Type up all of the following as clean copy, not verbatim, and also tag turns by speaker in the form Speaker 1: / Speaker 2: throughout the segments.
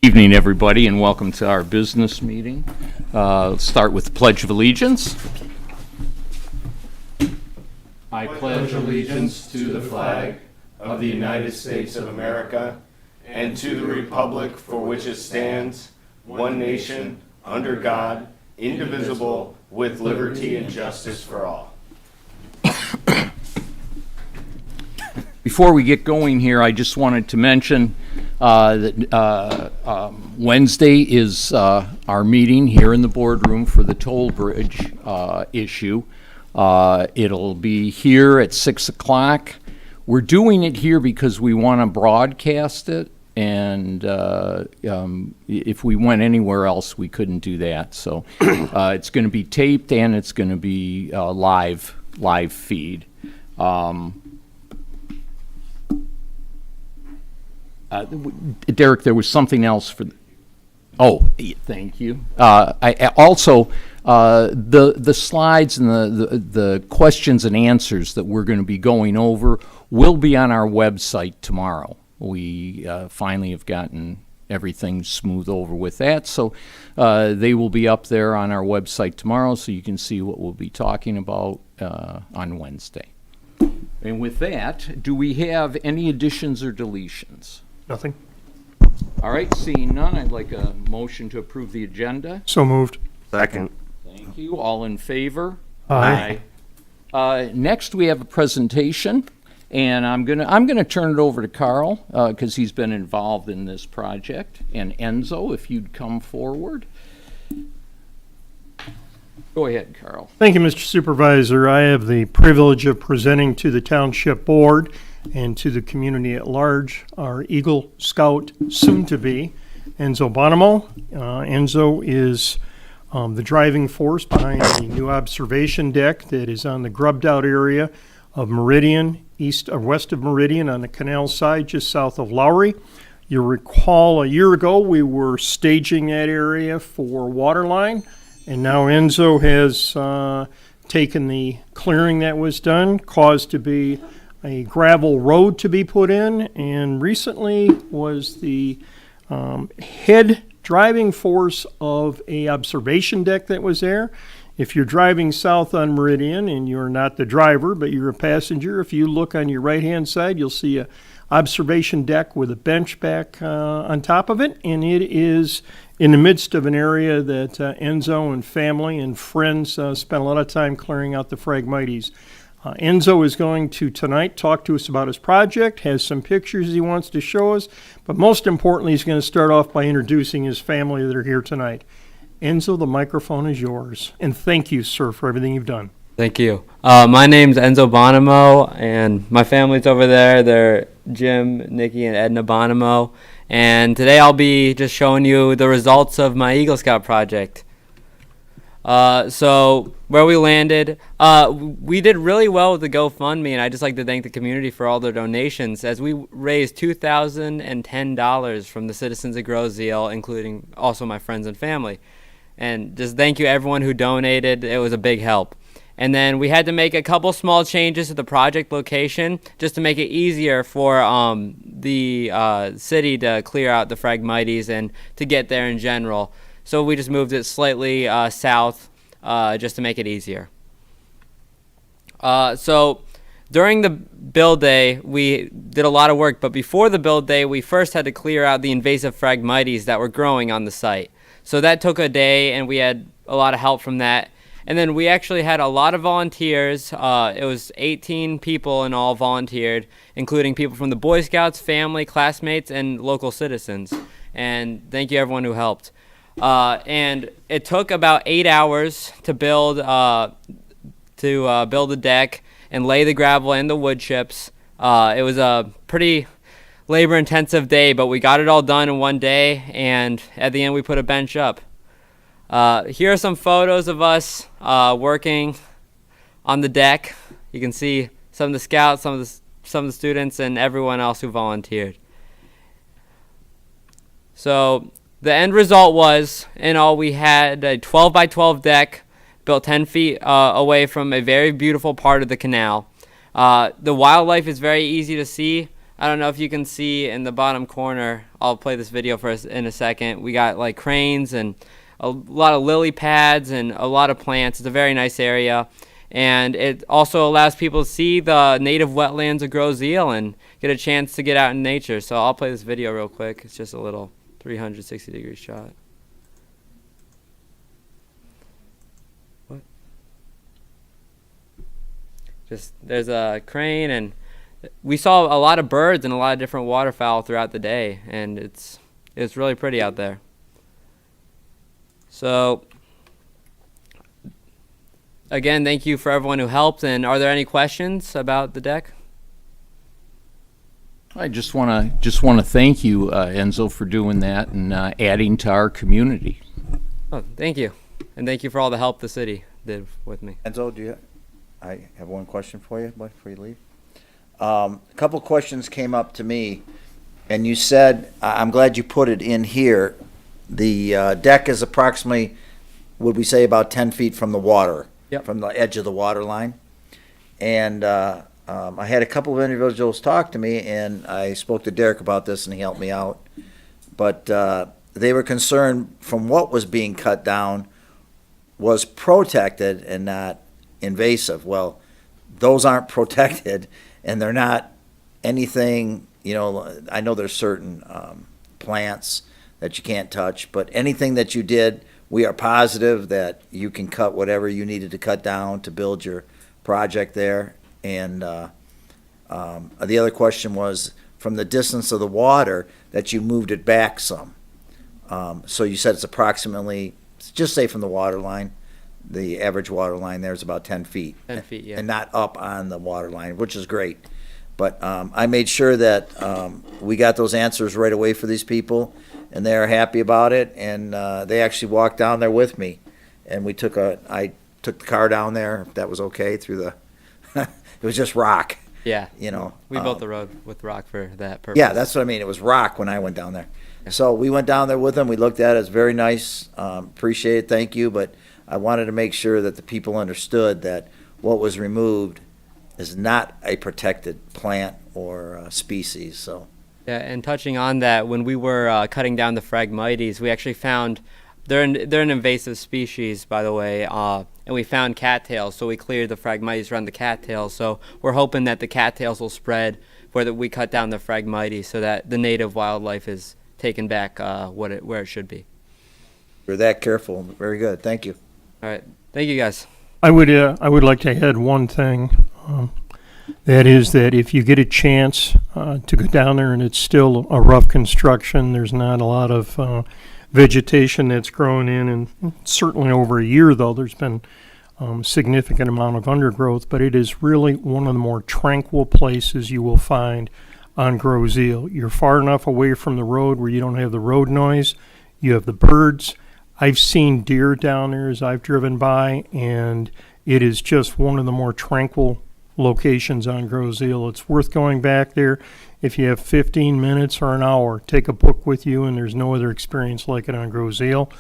Speaker 1: Evening, everybody, and welcome to our business meeting. Let's start with the Pledge of Allegiance.
Speaker 2: I pledge allegiance to the flag of the United States of America and to the republic for which it stands, one nation, under God, indivisible, with liberty and justice for all.
Speaker 1: Before we get going here, I just wanted to mention that Wednesday is our meeting here in the boardroom for the toll bridge issue. It'll be here at 6 o'clock. We're doing it here because we want to broadcast it, and if we went anywhere else, we couldn't do that. So it's going to be taped, and it's going to be live feed. Derek, there was something else for. Thank you. I also the slides and the questions and answers that we're going to be going over will be on our website tomorrow. We finally have gotten everything smooth over with that, so they will be up there on our website tomorrow, so you can see what we'll be talking about on Wednesday. And with that, do we have any additions or deletions?
Speaker 3: Nothing.
Speaker 1: All right, seeing none, I'd like a motion to approve the agenda.
Speaker 3: So moved.
Speaker 2: Second.
Speaker 1: Thank you. All in favor?
Speaker 3: Aye.
Speaker 1: Next, we have a presentation, and I'm gonna turn it over to Carl because he's been involved in this project. And Enzo, if you'd come forward. Go ahead, Carl.
Speaker 3: Thank you, Mr. Supervisor. I have the privilege of presenting to the Township Board and to the community at large our Eagle Scout, soon-to-be, Enzo Bonomo. Enzo is the driving force behind the new observation deck that is on the grubbed-out area of Meridian, east or west of Meridian on the canal side, just south of Lowry. You'll recall a year ago we were staging that area for waterline, and now Enzo has taken the clearing that was done, caused to be a gravel road to be put in, and recently was the head driving force of a observation deck that was there. If you're driving south on Meridian and you're not the driver but you're a passenger, if you look on your right hand side, you'll see a observation deck with a bench back on top of it, and it is in the midst of an area that Enzo and family and friends spent a lot of time clearing out the Phragmites. Enzo is going to tonight talk to us about his project, has some pictures he wants to show us, but most importantly, he's going to start off by introducing his family that are here tonight. Enzo, the microphone is yours, and thank you, sir, for everything you've done.
Speaker 4: Thank you. My name's Enzo Bonomo, and my family's over there. They're Jim, Nikki, and Edna Bonomo, and today I'll be just showing you the results of my Eagle Scout project. So where we landed, we did really well with the GoFundMe, and I'd just like to thank the community for all their donations, as we raised $2,010 from the citizens of Groseal, including also my friends and family. And just thank you everyone who donated. It was a big help. And then we had to make a couple small changes to the project location just to make it easier for the city to clear out the Phragmites and to get there in general. So we just moved it slightly south just to make it easier. So during the build day, we did a lot of work, but before the build day, we first had to clear out the invasive Phragmites that were growing on the site. So that took a day, and we had a lot of help from that. And then we actually had a lot of volunteers. It was 18 people in all volunteered, including people from the Boy Scouts, family, classmates, and local citizens. And thank you everyone who helped. And it took about 8 hours to build the deck and lay the gravel and the wood chips. It was a pretty labor-intensive day, but we got it all done in one day, and at the end we put a bench up. Here are some photos of us working on the deck. You can see some of the scouts, some of the students, and everyone else who volunteered. So the end result was, in all, we had a 12 by 12 deck built 10 feet away from a very beautiful part of the canal. The wildlife is very easy to see. I don't know if you can see in the bottom corner. I'll play this video for us in a second. We got like cranes and a lot of lily pads and a lot of plants. It's a very nice area. And it also allows people to see the native wetlands of Grosse Ile and get a chance to get out in nature. So I'll play this video real quick. It's just a little 360-degree shot. What? Just there's a crane, and we saw a lot of birds and a lot of different waterfowl throughout the day, and it's really pretty out there. So again, thank you for everyone who helped. And are there any questions about the deck?
Speaker 1: I just want to thank you, Enzo, for doing that and adding to our community.
Speaker 4: Oh, thank you, and thank you for all the help the city did with me.
Speaker 5: Enzo, I have one question for you before you leave. A couple questions came up to me, and you said, I'm glad you put it in here, the deck is approximately, would we say, about 10 feet from the water?
Speaker 4: Yep.
Speaker 5: From the edge of the water line. And I had a couple of individuals talk to me, and I spoke to Derek about this, and he helped me out. But they were concerned from what was being cut down was protected and not invasive. Well, those aren't protected, and they're not anything, I know there's certain plants that you can't touch, but anything that you did, we are positive that you can cut whatever you needed to cut down to build your project there. And the other question was, from the distance of the water, that you moved it back some. So you said it's approximately, just say from the water line, the average water line there is about 10 feet.
Speaker 4: 10 feet, yeah.
Speaker 5: And not up on the water line, which is great. But I made sure that we got those answers right away for these people, and they're happy about it. And they actually walked down there with me, and I took the car down there, if that was okay, through the, it was just rock.
Speaker 4: Yeah. We built the road with rock for that purpose.
Speaker 5: Yeah, that's what I mean. It was rock when I went down there. So we went down there with them. We looked at it. It's very nice. Appreciate it. Thank you. But I wanted to make sure that the people understood that what was removed is not a protected plant or species. So.
Speaker 4: Yeah, and touching on that, when we were cutting down the Phragmites, we actually found they're an invasive species, by the way, and we found cattails, so we cleared the Phragmites around the cattails. So we're hoping that the cattails will spread where we cut down the Phragmites, so that the native wildlife is taken back where it should be.
Speaker 5: You're that careful. Very good. Thank you.
Speaker 4: All right, thank you guys.
Speaker 3: I would like to add one thing. That is that if you get a chance to go down there and it's still a rough construction, there's not a lot of vegetation that's grown in, and certainly over a year, though, there's been significant amount of undergrowth, but it is really one of the more tranquil places you will find on Grosse Ile. You're far enough away from the road where you don't have the road noise. You have the birds. I've seen deer down there as I've driven by, and it is just one of the more tranquil locations on Grosse Ile. It's worth going back there. If you have 15 minutes or an hour, take a book with you, and there's no other experience like it on Grosse Ile.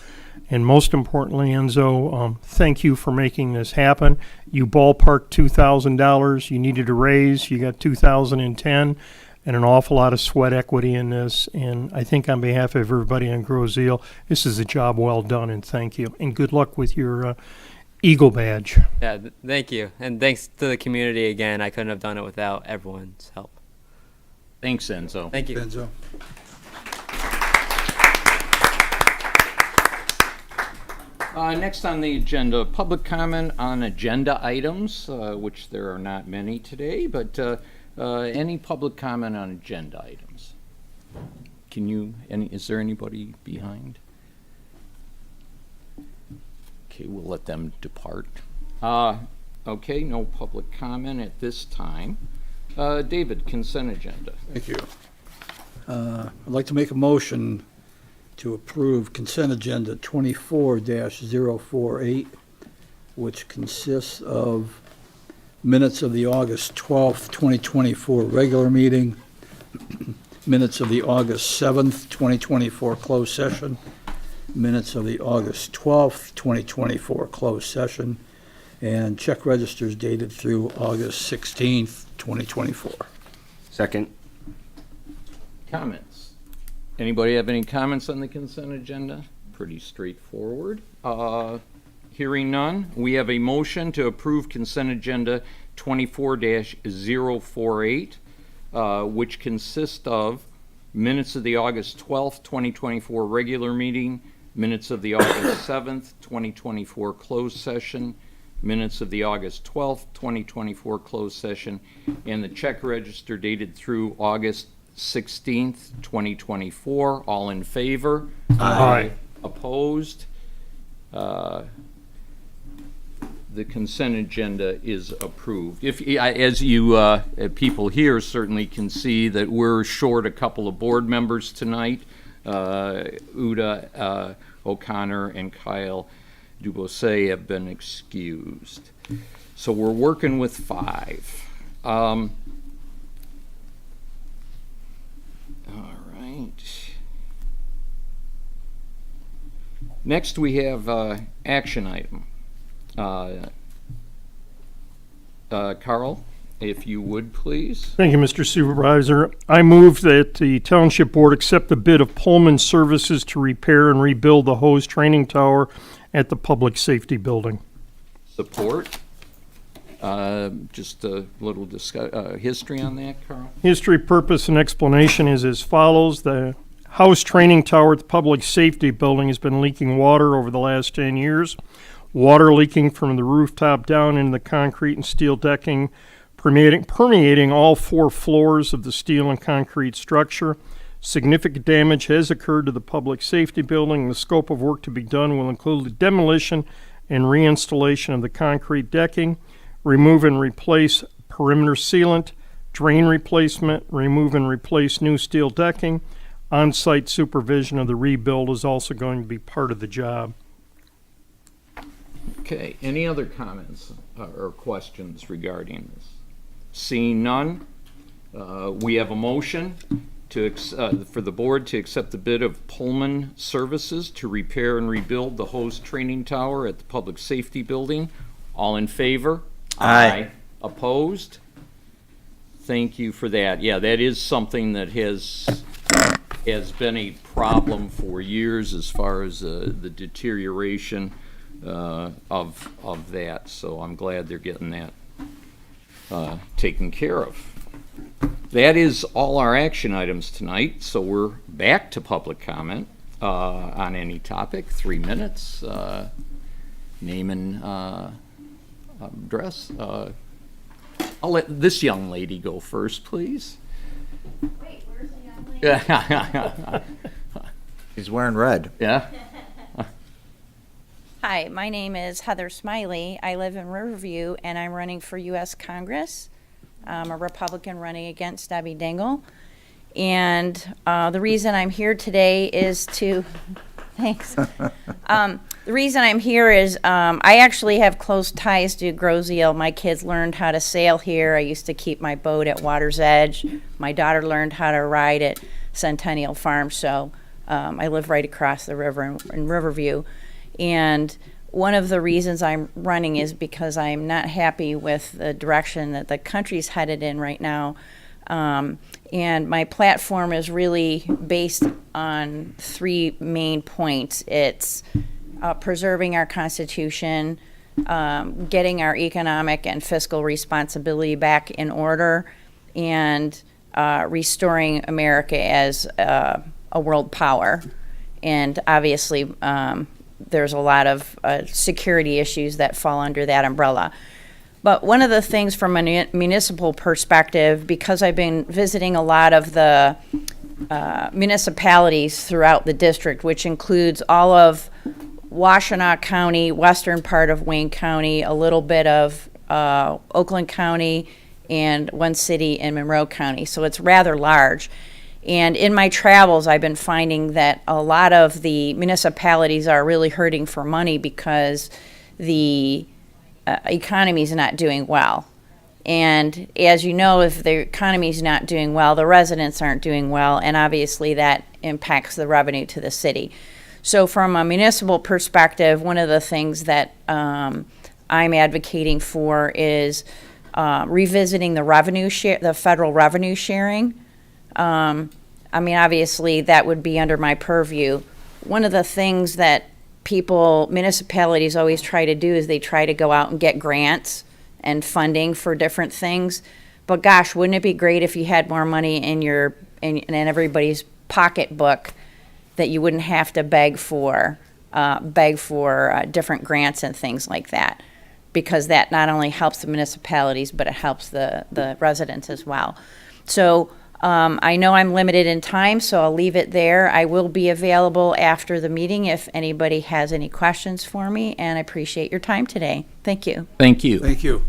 Speaker 3: And most importantly, Enzo, thank you for making this happen. You ballparked $2,000 you needed to raise. You got $2,010, and an awful lot of sweat equity in this. And I think on behalf of everybody on Grosse Ile, this is a job well done, and thank you. And good luck with your Eagle badge.
Speaker 4: Yeah, thank you. And thanks to the community again. I couldn't have done it without everyone's help.
Speaker 1: Thanks, Enzo.
Speaker 4: Thank you.
Speaker 6: Enzo.
Speaker 1: Next on the agenda, public comment on agenda items, which there are not many today, but any public comment on agenda items? Is there anybody behind? Okay, we'll let them depart. Okay, no public comment at this time. David, consent agenda.
Speaker 6: Thank you. I'd like to make a motion to approve consent agenda 24-048, which consists of minutes of the August 12th, 2024 regular meeting, minutes of the August 7th, 2024 closed session, minutes of the August 12th, 2024 closed session, and check registers dated through August 16th, 2024.
Speaker 2: Second.
Speaker 1: Comments? Anybody have any comments on the consent agenda? Pretty straightforward. Hearing none, we have a motion to approve consent agenda 24-048, which consists of minutes of the August 12th, 2024 regular meeting, minutes of the August 7th, 2024 closed session, minutes of the August 12th, 2024 closed session, and the check register dated through August 16th, 2024. All in favor?
Speaker 3: Aye.
Speaker 1: Opposed? The consent agenda is approved. If, as you people here certainly can see, that we're short a couple of board members tonight. Uda O'Connor and Kyle Dubois have been excused. So we're working with 5. All right. Next we have action item. Carl, if you would, please.
Speaker 3: Thank you, Mr. Supervisor. I move that the Township Board accept the bid of Pullman Services to repair and rebuild the hose training tower at the Public Safety Building.
Speaker 1: Support. Just a little history on that, Carl.
Speaker 3: History, purpose, and explanation is as follows. The house training tower at the Public Safety Building has been leaking water over the last 10 years. Water leaking from the rooftop down into the concrete and steel decking, permeating all 4 floors of the steel and concrete structure. Significant damage has occurred to the Public Safety Building. The scope of work to be done will include the demolition and reinstallation of the concrete decking, remove and replace perimeter sealant, drain replacement, remove and replace new steel decking. On-site supervision of the rebuild is also going to be part of the job.
Speaker 1: Okay, any other comments or questions regarding this? Seeing none, we have a motion to for the board to accept the bid of Pullman Services to repair and rebuild the hose training tower at the Public Safety Building. All in favor?
Speaker 5: Aye.
Speaker 1: Opposed? Thank you for that. Yeah, that is something that has been a problem for years as far as the deterioration of that. So I'm glad they're getting that taken care of. That is all our action items tonight. So we're back to public comment on any topic. 3 minutes. Name and address. I'll let this young lady go first, please.
Speaker 7: Wait, where's the young lady?
Speaker 5: He's wearing red.
Speaker 1: Yeah.
Speaker 7: Hi, my name is Heather Smiley. I live in Riverview, and I'm running for U.S. Congress. I'm a Republican running against Debbie Dingell. And the reason I'm here today is to, thanks. The reason I'm here is I actually have close ties to Groseal. My kids learned how to sail here. I used to keep my boat at Water's Edge. My daughter learned how to ride at Centennial Farm, so I live right across the river in Riverview. And one of the reasons I'm running is because I'm not happy with the direction that the country's headed in right now. And my platform is really based on 3 main points. It's preserving our Constitution, getting our economic and fiscal responsibility back in order, and restoring America as a world power. And obviously, there's a lot of security issues that fall under that umbrella. But one of the things from a municipal perspective, because I've been visiting a lot of the municipalities throughout the district, which includes all of Washtenaw County, western part of Wayne County, a little bit of Oakland County, and one city in Monroe County. So it's rather large. And in my travels, I've been finding that a lot of the municipalities are really hurting for money because the economy is not doing well. And as you know, if the economy is not doing well, the residents aren't doing well, and obviously that impacts the revenue to the city. So from a municipal perspective, one of the things that I'm advocating for is revisiting the revenue share, the federal revenue sharing. I mean, obviously, that would be under my purview. One of the things that municipalities always try to do is they try to go out and get grants and funding for different things. But gosh, wouldn't it be great if you had more money in in everybody's pocketbook, that you wouldn't have to beg for different grants and things like that, because that not only helps the municipalities, but it helps the residents as well. So I know I'm limited in time, so I'll leave it there. I will be available after the meeting if anybody has any questions for me, and I appreciate your time today. Thank you.
Speaker 1: Thank you.
Speaker 6: Thank you.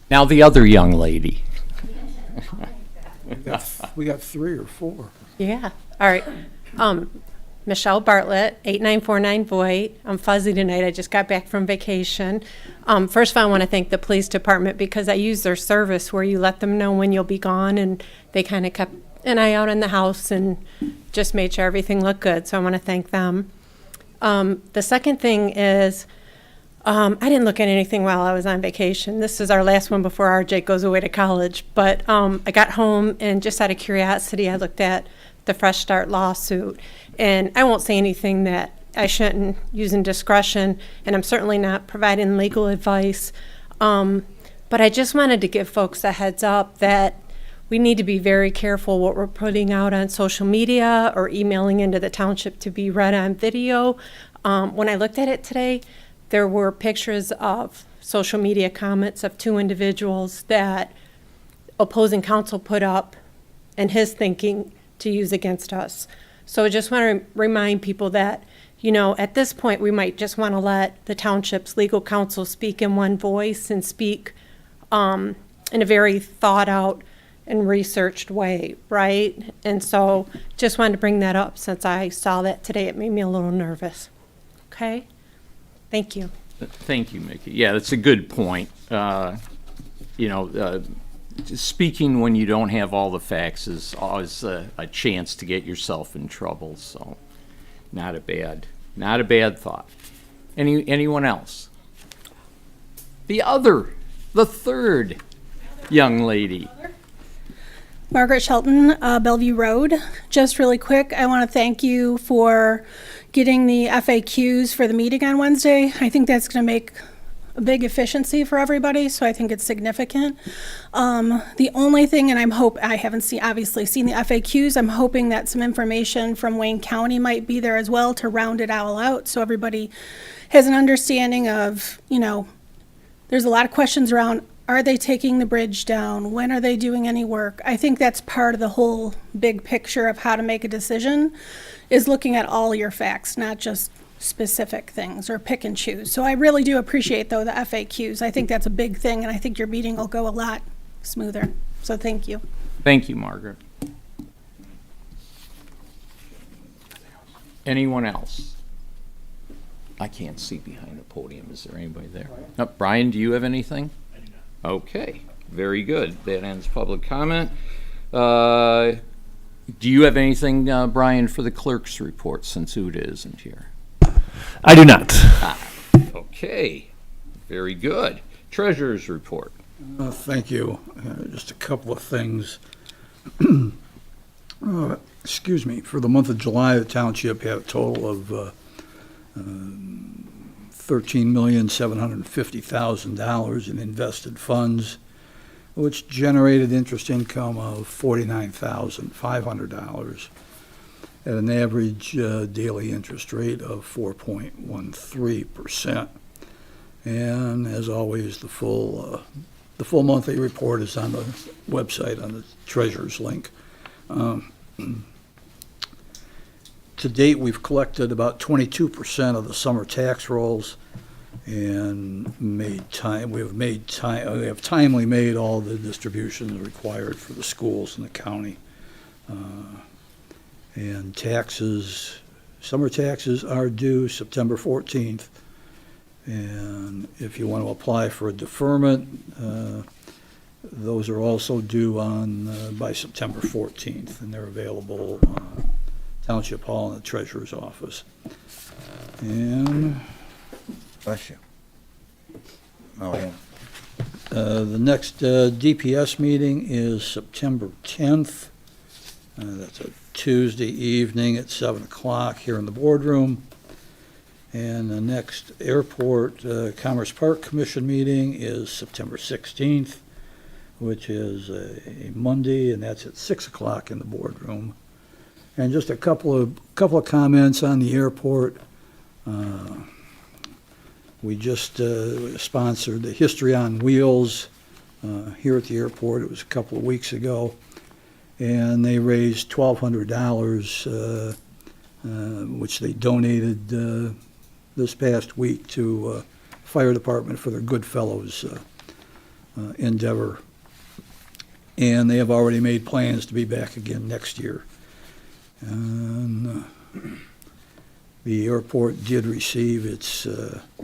Speaker 1: Now the other young lady.
Speaker 6: We got 3 or 4.
Speaker 8: Yeah, all right. Michelle Bartlett, 8949 Voigt. I'm fuzzy tonight, I just got back from vacation. First of all, I want to thank the police department because I use their service where you let them know when you'll be gone, and they kind of kept an eye out on the house and just made sure everything looked good, so I want to thank them. The second thing is, I didn't look at anything while I was on vacation. This is our last one before RJ goes away to college. But I got home, and just out of curiosity, I looked at the Fresh Start lawsuit. And I won't say anything that I shouldn't, using discretion, and I'm certainly not providing legal advice. But I just wanted to give folks a heads up that we need to be very careful what we're putting out on social media or emailing into the township to be read on video. When I looked at it today, there were pictures of social media comments of 2 individuals that opposing counsel put up and his thinking to use against us. So I just want to remind people that, you know, at this point, we might just want to let the township's legal counsel speak in one voice and speak in a very thought out and researched way, right? And so just wanted to bring that up since I saw that today. It made me a little nervous. Okay? Thank you.
Speaker 1: Thank you, Mickey. Yeah, that's a good point. Speaking when you don't have all the facts is always a chance to get yourself in trouble. So, not a bad thought. Anyone else? The third young lady.
Speaker 9: Margaret, Shelton, Bellevue Road. Just really quick, I want to thank you for getting the FAQs for the meeting on Wednesday. I think that's going to make a big efficiency for everybody, so I think it's significant. The only thing, and I haven't obviously seen the FAQs, I'm hoping that some information from Wayne County might be there as well to round it all out, so everybody has an understanding of, you know, there's a lot of questions around, are they taking the bridge down? When are they doing any work? I think that's part of the whole big picture of how to make a decision, is looking at all your facts, not just specific things or pick and choose. So I really do appreciate, though, the FAQs. I think that's a big thing, and I think your meeting will go a lot smoother. So thank you.
Speaker 1: Thank you, Margaret. Anyone else? I can't see behind the podium. Is there anybody there? No, Brian, do you have anything? I do not. Okay, very good. That ends public comment. Do you have anything, Brian, for the clerk's report, since Uda isn't here?
Speaker 10: I do not.
Speaker 1: Okay, very good. Treasurer's report.
Speaker 6: Thank you. Just a couple of things. Excuse me. For the month of July, the township had a total of $13,750,000 in invested funds, which generated interest income of $49,500 at an average daily interest rate of 4.13%. And as always, the full monthly report is on the website on the treasurer's link. To date, we've collected about 22% of the summer tax rolls and we have timely made all the distributions required for the schools in the county. And summer taxes are due September 14th. And if you want to apply for a deferment, those are also due by September 14th, and they're available Township Hall in the Treasurer's office. And
Speaker 5: Bless you. Oh, yeah.
Speaker 6: The next DPS meeting is September 10th. That's a Tuesday evening at 7 o'clock here in the boardroom. And the next Airport Commerce Park Commission meeting is September 16th, which is a Monday, and that's at 6 o'clock in the boardroom. And just a couple of comments on the airport. We just sponsored the History on Wheels here at the airport. It was a couple of weeks ago, and they raised $1,200, which they donated this past week to fire department for their Goodfellows endeavor. And they have already made plans to be back again next year. And the airport did receive its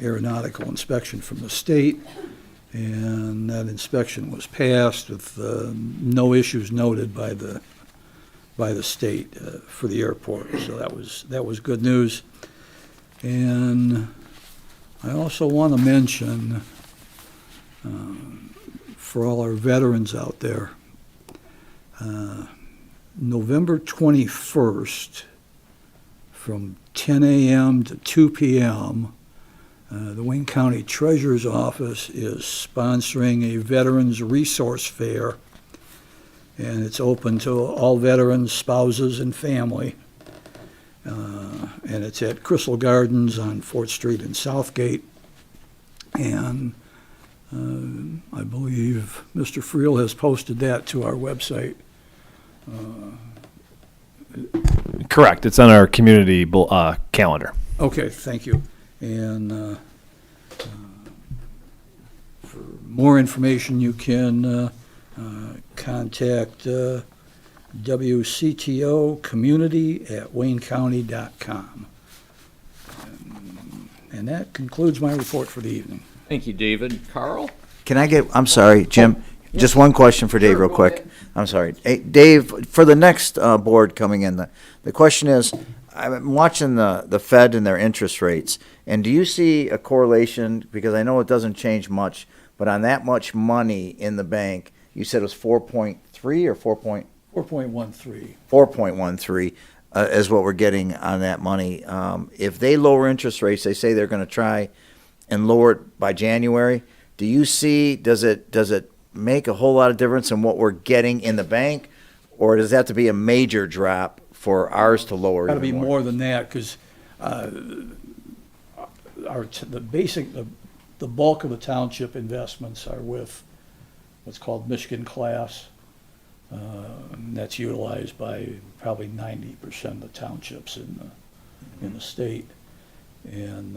Speaker 6: aeronautical inspection from the state, and that inspection was passed with no issues noted by the state for the airport. So that was good news. And I also want to mention, for all our veterans out there, November 21st, from 10 a.m. to 2 p.m., the Wayne County Treasurer's Office is sponsoring a Veterans Resource Fair, and it's open to all veterans, spouses, and family. And it's at Crystal Gardens on 4th Street in Southgate. And I believe Mr. Friel has posted that to our website.
Speaker 10: Correct. It's on our community calendar.
Speaker 6: Okay, thank you. And for more information, you can contact WCTO Community at waynecounty.com. And that concludes my report for the evening.
Speaker 1: Thank you, David. Carl?
Speaker 5: I'm sorry, Jim, just one question for Dave real quick. I'm sorry. Hey, Dave, for the next board coming in, the question is, I'm watching the Fed and their interest rates, and do you see a correlation, because I know it doesn't change much, but on that much money in the bank, you said it was 4.3 or 4.13? 4.13 is what we're getting on that money. If they lower interest rates, they say they're going to try and lower it by January. Do you see, does it make a whole lot of difference in what we're getting in the bank, or does it have to be a major drop for ours to lower?
Speaker 6: Got to be
Speaker 5: more?
Speaker 6: more than that, because the bulk of the township investments are with what's called Michigan Class. And that's utilized by probably 90% of the townships in the state, and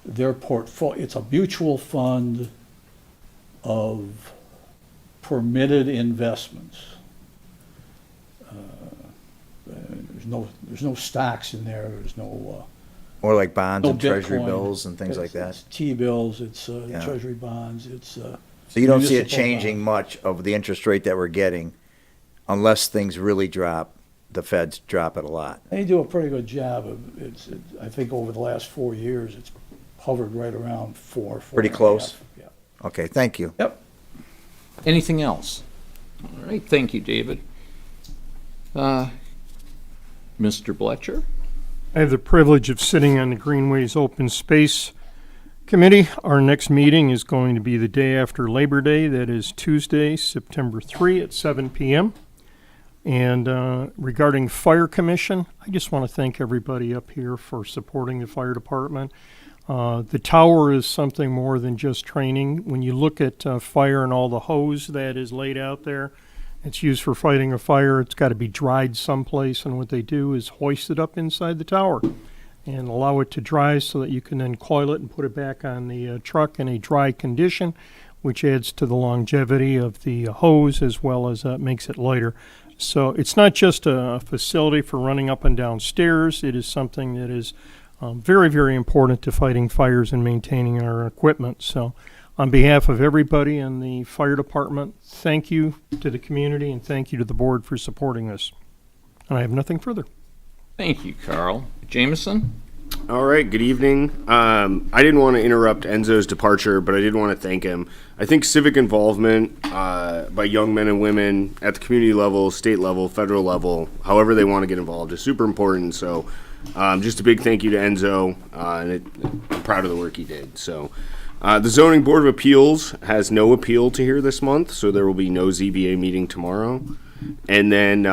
Speaker 6: their portfolio, it's a mutual fund of permitted investments. There's no stocks in there. There's no
Speaker 5: Or like bonds
Speaker 6: no
Speaker 5: and treasury
Speaker 6: Bitcoin.
Speaker 5: bills and things like that?
Speaker 6: It's T-bills, it's
Speaker 5: Yeah.
Speaker 6: treasury bonds, it's
Speaker 5: So you don't see it
Speaker 6: municipal
Speaker 5: changing
Speaker 6: bonds.
Speaker 5: much of the interest rate that we're getting unless things really drop, the Feds drop it a lot.
Speaker 6: They do a pretty good job of, I think over the last 4 years, it's hovered right around 4.
Speaker 5: Pretty close?
Speaker 6: Yeah.
Speaker 5: Okay, thank you.
Speaker 6: Yep.
Speaker 1: Anything else? All right, thank you, David. Mr. Bletcher?
Speaker 3: I have the privilege of sitting on the Greenways Open Space Committee. Our next meeting is going to be the day after Labor Day. That is Tuesday, September 3 at 7 p.m. And regarding Fire Commission, I just want to thank everybody up here for supporting the fire department. The tower is something more than just training. When you look at fire and all the hose that is laid out there, it's used for fighting a fire. It's got to be dried someplace, and what they do is hoist it up inside the tower and allow it to dry so that you can then coil it and put it back on the truck in a dry condition, which adds to the longevity of the hose as well as makes it lighter. So it's not just a facility for running up and down stairs. It is something that is very, very important to fighting fires and maintaining our equipment. So on behalf of everybody in the fire department, thank you to the community and thank you to the board for supporting this. And I have nothing further.
Speaker 1: Thank you, Carl. Jameson?
Speaker 2: All right, good evening. I didn't want to interrupt Enzo's departure, but I did want to thank him. I think civic involvement by young men and women at the community level, state level, federal level, however they want to get involved, is super important. So just a big thank you to Enzo, and I'm proud of the work he did. So the Zoning Board of Appeals has no appeal to hear this month, so there will be no ZBA meeting tomorrow. And then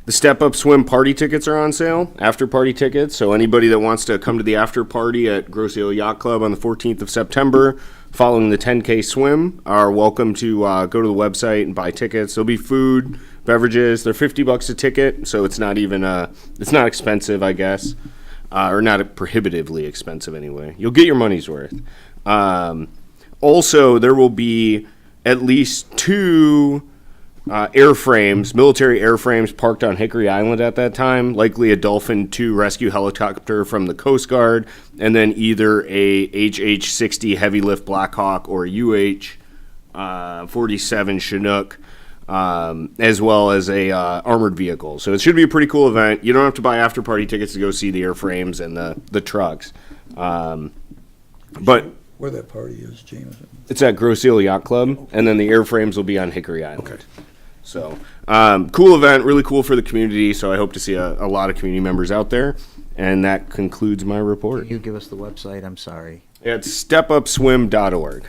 Speaker 2: the Step Up Swim party tickets are on sale, after party tickets. So anybody that wants to come to the after party at Grosse Ile Yacht Club on the 14th of September, following the 10K swim, are welcome to go to the website and buy tickets. There'll be food, beverages. They're $50 a ticket, so it's not even it's not expensive, I guess, or not prohibitively expensive anyway. You'll get your money's worth. Also, there will be at least 2 airframes, military airframes parked on Hickory Island at that time, likely a Dolphin II rescue helicopter from the Coast Guard, and then either a HH-60 heavy lift Black Hawk or a UH-47 Chinook, as well as a armored vehicle. So it should be a pretty cool event. You don't have to buy after party tickets to go see the airframes and the trucks. But
Speaker 6: Where that party is, James?
Speaker 2: it's at Grosse Ile Yacht Club, and then the airframes will be on Hickory Island. Okay. So, cool event, really cool for the community, so I hope to see a lot of community members out there, and that concludes my report.
Speaker 5: Can you give us the website? I'm sorry.
Speaker 2: It's stepupswim.org.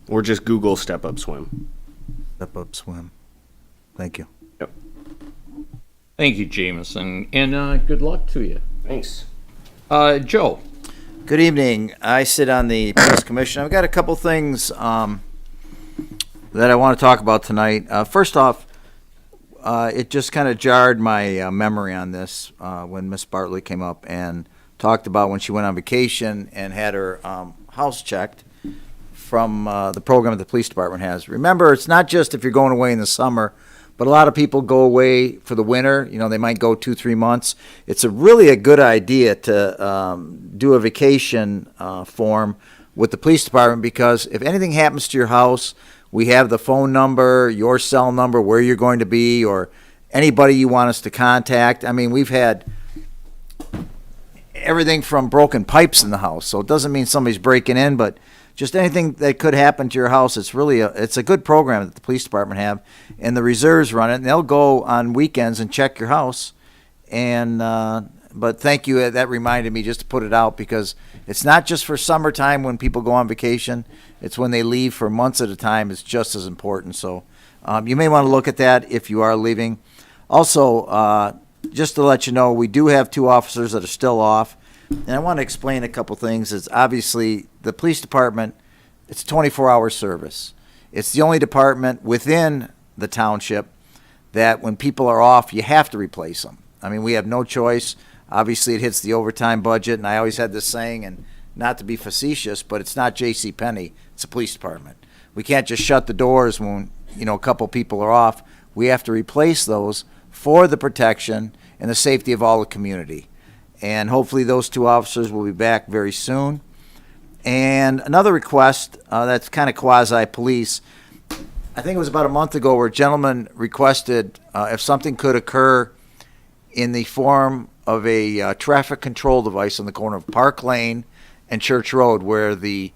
Speaker 2: Or just Google Step Up Swim.
Speaker 5: Step Up Swim. Thank you.
Speaker 2: Yep.
Speaker 1: Thank you, Jameson, and good luck to you.
Speaker 2: Thanks.
Speaker 1: Joe.
Speaker 5: Good evening. I sit on the Police Commission. I've got a couple things that I want to talk about tonight. First off, it just kind of jarred my memory on this when Miss Bartlett came up and talked about when she went on vacation and had her house checked from the program that the police department has. Remember, it's not just if you're going away in the summer, but a lot of people go away for the winter. You know, they might go 2-3 months. It's really a good idea to do a vacation form with the police department, because if anything happens to your house, we have the phone number, your cell number, where you're going to be, or anybody you want us to contact. I mean, we've had everything from broken pipes in the house, so it doesn't mean somebody's breaking in, but just anything that could happen to your house. It's really it's a good program that the police department have, and the reserves run it, and they'll go on weekends and check your house. And but thank you, that reminded me just to put it out, because it's not just for summertime when people go on vacation. It's when they leave for months at a time. It's just as important. So you may want to look at that if you are leaving. Also, just to let you know, we do have 2 officers that are still off. And I want to explain a couple things. It's obviously the police department, it's a 24-hour service. It's the only department within the township that when people are off, you have to replace them. I mean, we have no choice. Obviously, it hits the overtime budget, and I always had this saying, and not to be facetious, but it's not J.C. Penney, it's the police department. We can't just shut the doors when, a couple people are off. We have to replace those for the protection and the safety of all the community. And hopefully those 2 officers will be back very soon. And another request that's kind of quasi-police, I think it was about a month ago, where a gentleman requested if something could occur in the form of a traffic control device on the corner of Park Lane and Church Road, where the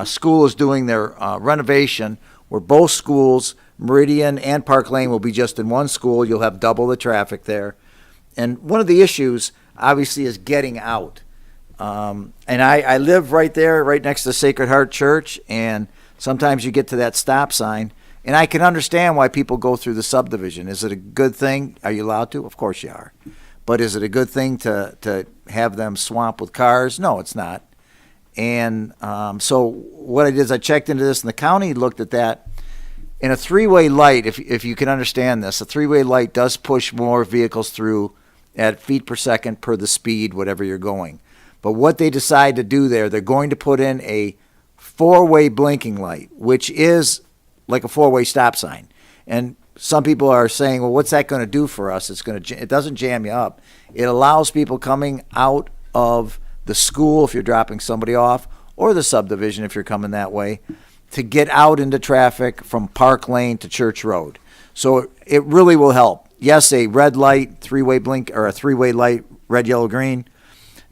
Speaker 5: school is doing their renovation, where both schools, Meridian and Park Lane, will be just in one school. You'll have double the traffic there. And one of the issues, obviously, is getting out. And I live right there, right next to the Sacred Heart Church, and sometimes you get to that stop sign, and I can understand why people go through the subdivision. Is it a good thing? Are you allowed to? Of course you are. But is it a good thing to have them swamp with cars? No, it's not. And so what I did is I checked into this, and the county looked at that. In a 3-way light, if you can understand this, a 3-way light does push more vehicles through at feet per second per the speed, whatever you're going. But what they decide to do there, they're going to put in a 4-way blinking light, which is like a 4-way stop sign. And some people are saying, well, what's that going to do for us? It doesn't jam you up. It allows people coming out of the school if you're dropping somebody off, or the subdivision if you're coming that way, to get out into traffic from Park Lane to Church Road. So it really will help. yes, a red light, three-way blink, or a three-way light, red, yellow, green,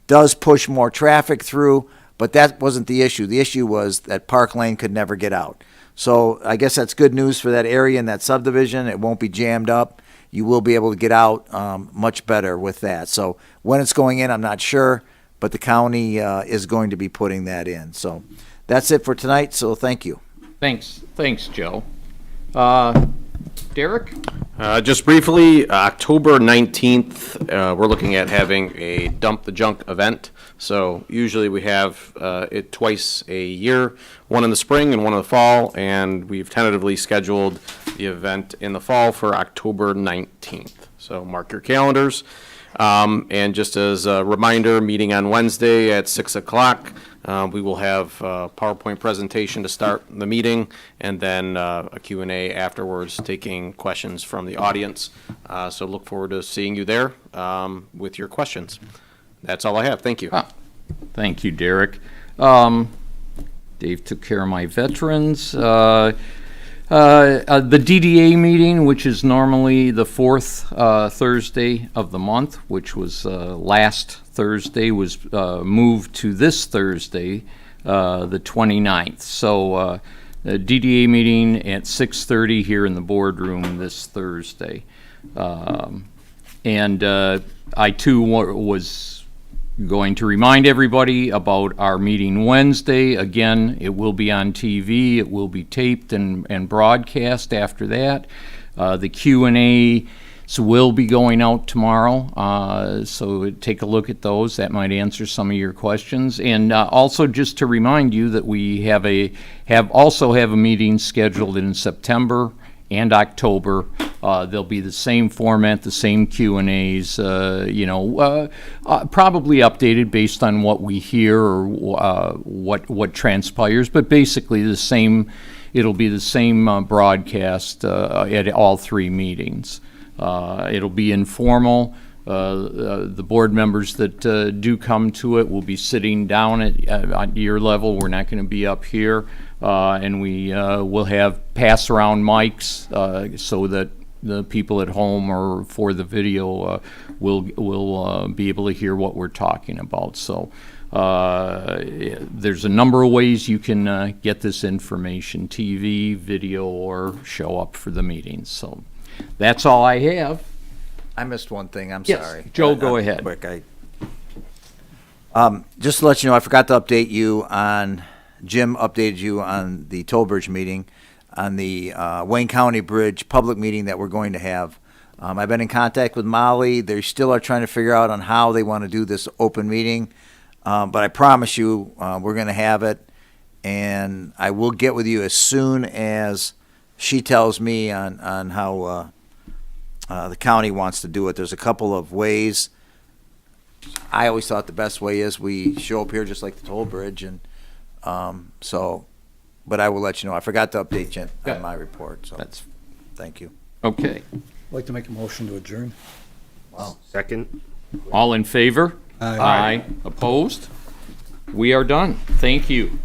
Speaker 5: does push more traffic through, but that wasn't the issue. The issue was that Park Lane could never get out. So I guess that's good news for that area and that subdivision. It won't be jammed up. You will be able to get out much better with that. So when it's going in, I'm not sure, but the county is going to be putting that in. So that's it for tonight, so thank you.
Speaker 1: Thanks, Joe. Derek?
Speaker 11: Just briefly, October 19th, we're looking at having a Dump the Junk event. So usually we have it twice a year, one in the spring and one in the fall, and we've tentatively scheduled the event in the fall for October 19th. So mark your calendars. And just as a reminder, meeting on Wednesday at 6 o'clock. We will have a PowerPoint presentation to start the meeting, and then a Q&A afterwards, taking questions from the audience. So look forward to seeing you there with your questions. That's all I have. Thank you.
Speaker 1: Thank you, Derek. Dave took care of my veterans. The DDA meeting, which is normally the fourth Thursday of the month, which was last Thursday, was moved to this Thursday, the 29th. So the DDA meeting at 6:30 here in the boardroom this Thursday. And I too was going to remind everybody about our meeting Wednesday. Again, it will be on TV. It will be taped and broadcast after that. The Q&A will be going out tomorrow, so take a look at those. That might answer some of your questions. And also just to remind you that we have a meeting scheduled in September and October. They'll be the same format, the same Q&As, probably updated based on what we hear or what transpires, but basically the same. It'll be the same broadcast at all three meetings. It'll be informal. The board members that do come to it will be sitting down at your level. We're not going to be up here. And we will have pass-around mics so that the people at home or for the video will be able to hear what we're talking about. So there's a number of ways you can get this information: TV, video, or show up for the meetings. So that's all I have.
Speaker 5: I missed one thing. I'm
Speaker 1: Yes,
Speaker 5: sorry.
Speaker 1: Joe, go ahead.
Speaker 5: Quick, just to let you know, I forgot to update you on. Jim updated you on the Toll Bridge meeting, on the Wayne County Bridge public meeting that we're going to have. I've been in contact with Molly. They still are trying to figure out on how they want to do this open meeting. But I promise you, we're going to have it, and I will get with you as soon as she tells me on how the county wants to do it. There's a couple of ways. I always thought the best way is we show up here just like the toll bridge, and but I will let you know. I forgot to update you on my report, so thank you.
Speaker 1: Okay.
Speaker 6: I'd like to make a motion to adjourn.
Speaker 2: Second.
Speaker 1: All in favor?
Speaker 6: Aye.
Speaker 1: Opposed? We are done. Thank you.